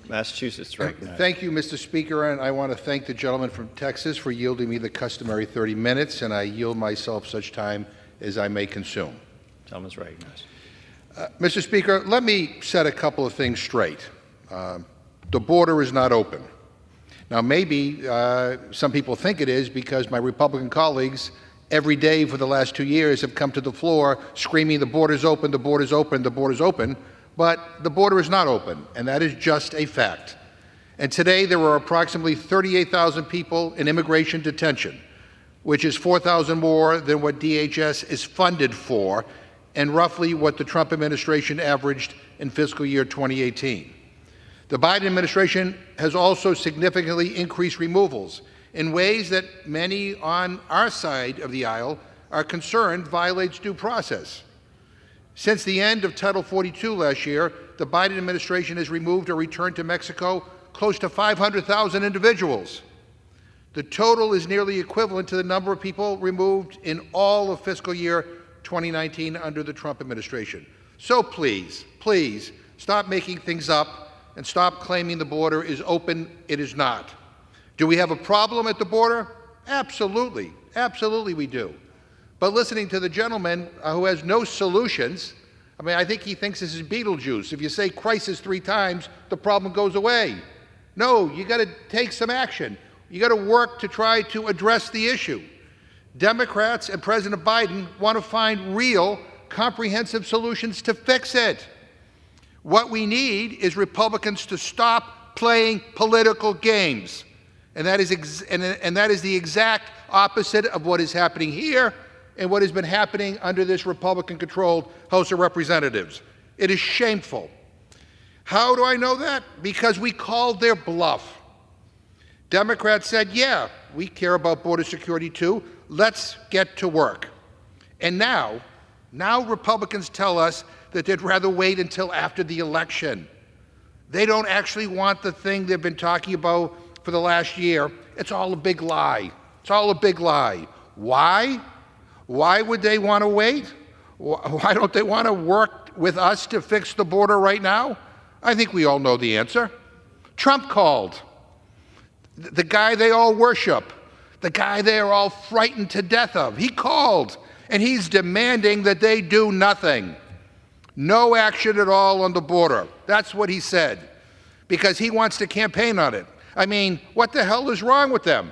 Massachusetts recognized. Thank you, Mr. Speaker, and I want to thank the gentleman from Texas for yielding me the customary 30 minutes, and I yield myself such time as I may consume. Gentleman's recognized. Mr. Speaker, let me set a couple of things straight. The border is not open. Now, maybe some people think it is because my Republican colleagues every day for the last 2 years have come to the floor screaming, the border's open, the border's open, the border's open. But the border is not open, and that is just a fact. And today there are approximately 38,000 people in immigration detention, which is 4,000 more than what DHS is funded for, and roughly what the Trump administration averaged in fiscal year 2018. The Biden administration has also significantly increased removals in ways that many on our side of the aisle are concerned violates due process. Since the end of Title 42 last year, the Biden administration has removed or returned to Mexico close to 500,000 individuals. The total is nearly equivalent to the number of people removed in all of fiscal year 2019 under the Trump administration. So please, please, stop making things up and stop claiming the border is open. It is not. Do we have a problem at the border? Absolutely. Absolutely we do. But listening to the gentleman who has no solutions, I mean, I think he thinks this is Beetlejuice. If you say crisis 3 times, the problem goes away. No, you got to take some action. You got to work to try to address the issue. Democrats and President Biden want to find real, comprehensive solutions to fix it. What we need is Republicans to stop playing political games. And that is the exact opposite of what is happening here and what has been happening under this Republican-controlled House of Representatives. It is shameful. How do I know that? Because we called their bluff. Democrats said, yeah, we care about border security too. Let's get to work. And now Republicans tell us that they'd rather wait until after the election. They don't actually want the thing they've been talking about for the last year. It's all a big lie. It's all a big lie. Why? Why would they want to wait? Why don't they want to work with us to fix the border right now? I think we all know the answer. Trump called. The guy they all worship, the guy they are all frightened to death of, he called, and he's demanding that they do nothing. No action at all on the border. That's what he said, because he wants to campaign on it. I mean, what the hell is wrong with them?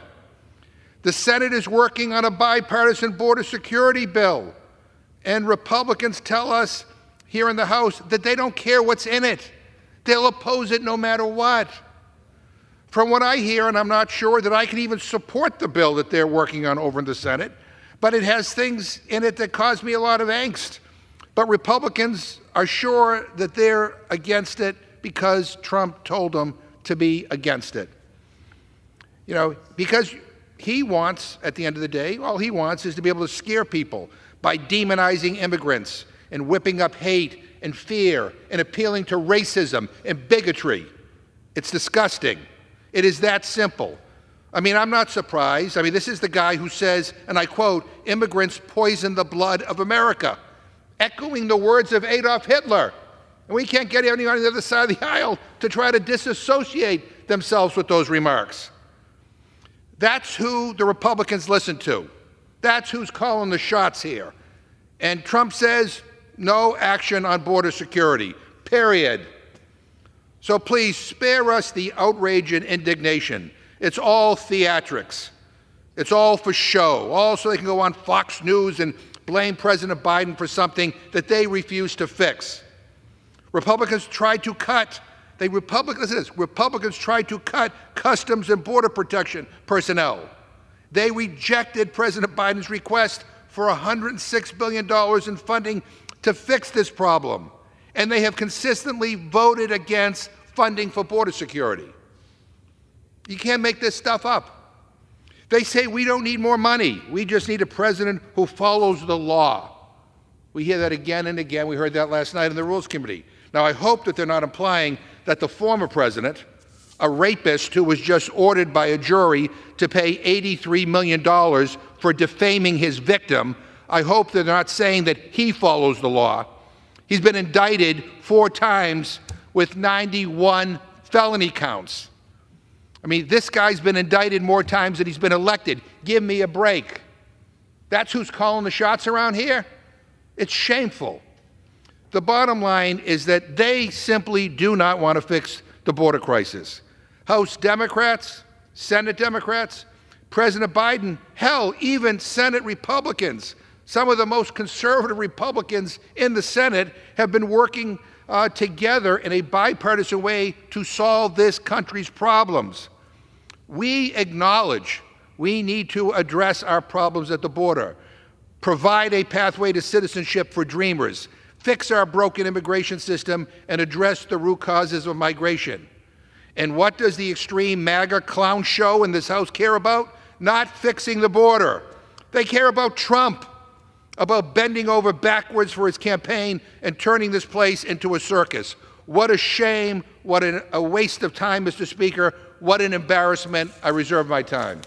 The Senate is working on a bipartisan border security bill, and Republicans tell us here in the House that they don't care what's in it. They'll oppose it no matter what. From what I hear, and I'm not sure that I can even support the bill that they're working on over in the Senate, but it has things in it that cause me a lot of angst. But Republicans are sure that they're against it because Trump told them to be against it. You know, because he wants, at the end of the day, all he wants is to be able to scare people by demonizing immigrants and whipping up hate and fear and appealing to racism and bigotry. It's disgusting. It is that simple. I mean, I'm not surprised. I mean, this is the guy who says, and I quote, immigrants poison the blood of America, echoing the words of Adolf Hitler. And we can't get anyone on the other side of the aisle to try to disassociate themselves with those remarks. That's who the Republicans listen to. That's who's calling the shots here. And Trump says, no action on border security, period. So please spare us the outrage and indignation. It's all theatrics. It's all for show, all so they can go on Fox News and blame President Biden for something that they refuse to fix. Republicans tried to cut Customs and Border Protection personnel. They rejected President Biden's request for $106 billion in funding to fix this problem. And they have consistently voted against funding for border security. You can't make this stuff up. They say we don't need more money. We just need a president who follows the law. We hear that again and again. We heard that last night in the Rules Committee. Now, I hope that they're not implying that the former president, a rapist who was just ordered by a jury to pay $83 million for defaming his victim, I hope they're not saying that he follows the law. He's been indicted 4 times with 91 felony counts. I mean, this guy's been indicted more times than he's been elected. Give me a break. That's who's calling the shots around here? It's shameful. The bottom line is that they simply do not want to fix the border crisis. House Democrats, Senate Democrats, President Biden, hell, even Senate Republicans, some of the most conservative Republicans in the Senate have been working together in a bipartisan way to solve this country's problems. We acknowledge we need to address our problems at the border, provide a pathway to citizenship for dreamers, fix our broken immigration system, and address the root causes of migration. And what does the extreme MAGA clown show in this House care about? Not fixing the border. They care about Trump, about bending over backwards for his campaign and turning this place into a circus. What a shame, what a waste of time, Mr. Speaker. What an embarrassment. I reserve my time.